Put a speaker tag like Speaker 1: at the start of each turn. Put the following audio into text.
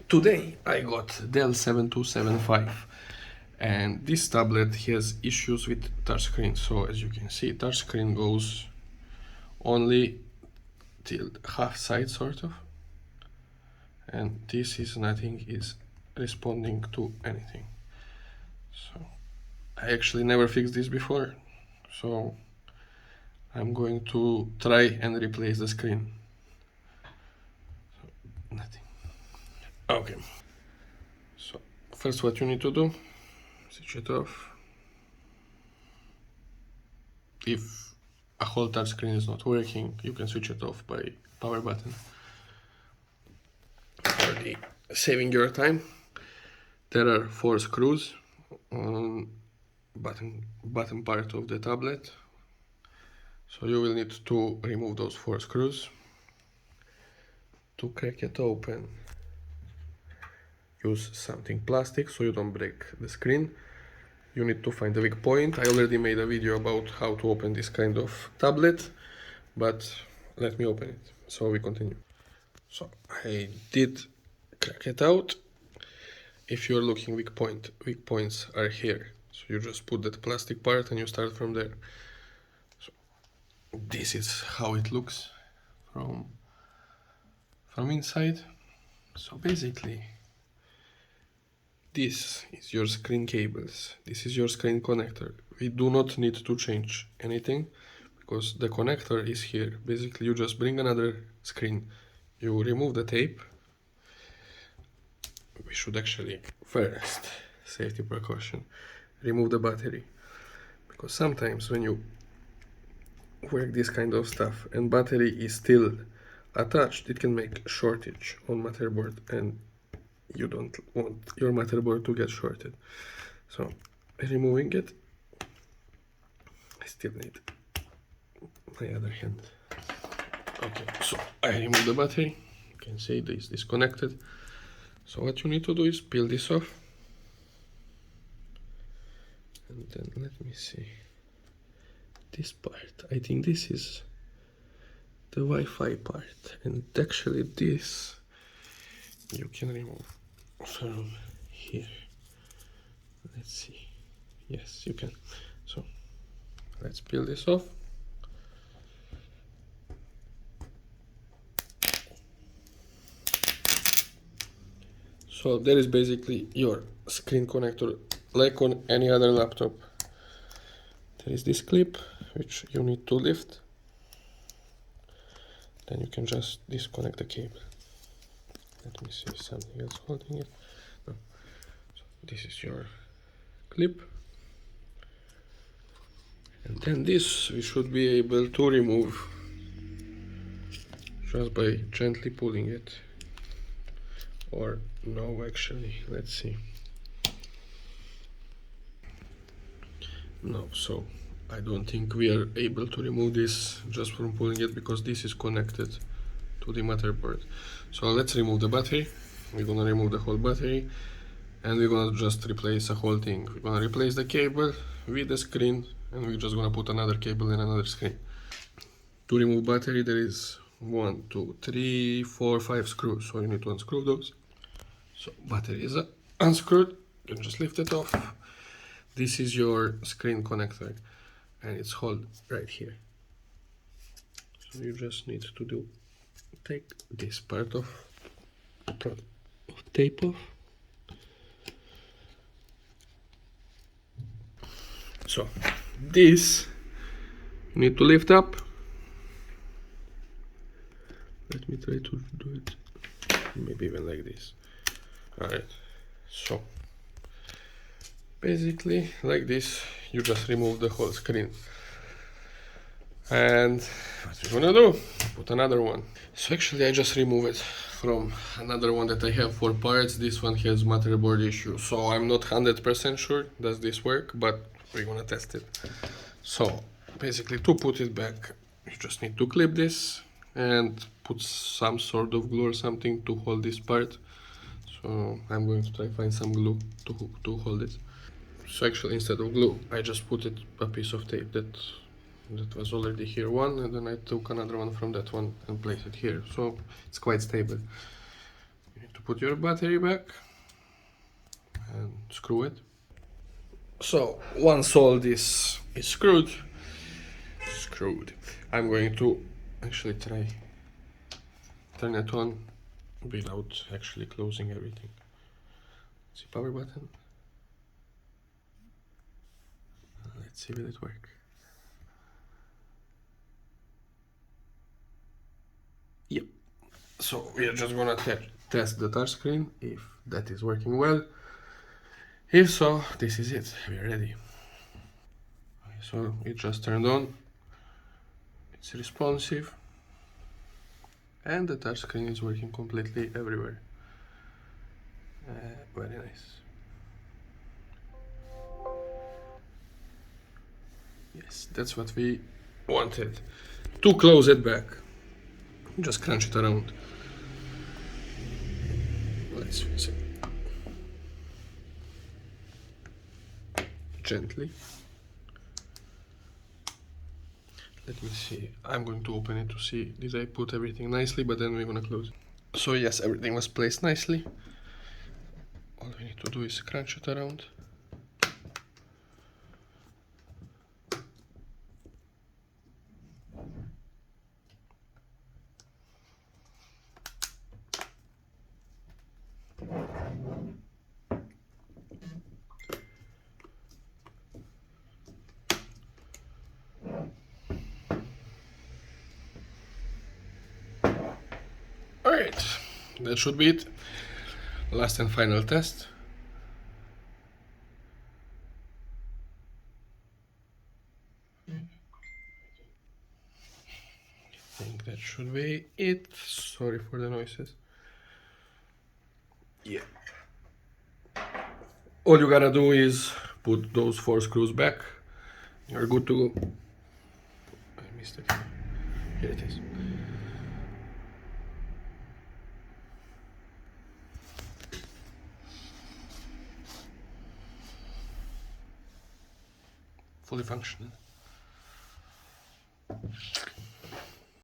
Speaker 1: Today I got Dell 7275 and this tablet has issues with touchscreen. So as you can see, touchscreen goes only till half side sort of, and this is nothing is responding to anything. So I actually never fixed this before, so I'm going to try and replace the screen. So, nothing. Okay. So first what you need to do, switch it off. If a whole touch screen is not working, you can switch it off by power button. For the saving your time, there are 4 screws on bottom part of the tablet. So you will need to remove those 4 screws. To crack it open, use something plastic so you don't break the screen. You need to find the weak point. I already made a video about how to open this kind of tablet, but let me open it, so we continue. So I did crack it out. If you're looking weak points are here. So you just put that plastic part and you start from there. So this is how it looks from inside. So basically, this is your screen cables, this is your screen connector. We do not need to change anything because the connector is here. Basically, you just bring another screen, you remove the tape. We should actually first, safety precaution, remove the battery, because sometimes when you work this kind of stuff and battery is still attached, it can make shortage on motherboard, and you don't want your motherboard to get shorted. So removing it, I still need my other hand. Okay, so I remove the battery. You can see it is disconnected. So what you need to do is peel this off, and then let me see this part. I think this is the Wi-Fi part, and actually this you can remove from here. Let's see. Yes, you can. So let's peel this off. So there is basically your screen connector, like on any other laptop. There is this clip which you need to lift. Then you can just disconnect the cable. Let me see something else holding it. No. So this is your clip. And then this we should be able to remove just by gently pulling it. Or no, actually, let's see. No, so I don't think we are able to remove this just from pulling it, because this is connected to the motherboard. So let's remove the battery. We're gonna remove the whole battery, and we're gonna just replace the whole thing. We're gonna replace the cable with the screen, and we're just gonna put another cable in another screen. To remove battery, there is 1, 2, 3, 4, 5 screws, so you need to unscrew those. So battery is unscrewed, you can just lift it off. This is your screen connector, and it's held right here. So you just need to take this part of tape off. So this you need to lift up. Let me try to do it maybe even like this. Alright, so basically like this, you just remove the whole screen. And what we're gonna do, put another one. So actually I just remove it from another one that I have 4 parts. This one has motherboard issue, so I'm not 100% sure does this work, but we're gonna test it. So basically, to put it back, you just need to clip this and put some sort of glue or something to hold this part. So I'm going to try find some glue to hold it. So actually, instead of glue, I just put it a piece of tape that was already here one, and then I took another one from that one and placed it here. So it's quite stable. You need to put your battery back and screw it. So once all this is screwed, I'm going to actually try turn it on without actually closing everything. See power button. Let's see will it work. Yep. So we are just gonna test the touchscreen if that is working well. If so, this is it. We are ready. Okay, so it just turned on. It's responsive. And the touchscreen is working completely everywhere. Very nice. Yes, that's what we wanted. To close it back, just crunch it around. Let's fix it. Gently. Let me see. I'm going to open it to see did I put everything nicely, but then we're gonna close it. So yes, everything was placed nicely. All we need to do is crunch it around. Alright, that should be it. Last and final test. I think that should be it. Sorry for the noises. Yeah. All you gotta do is put those 4 screws back. You're good to go. I missed it. Here it is. Fully functional.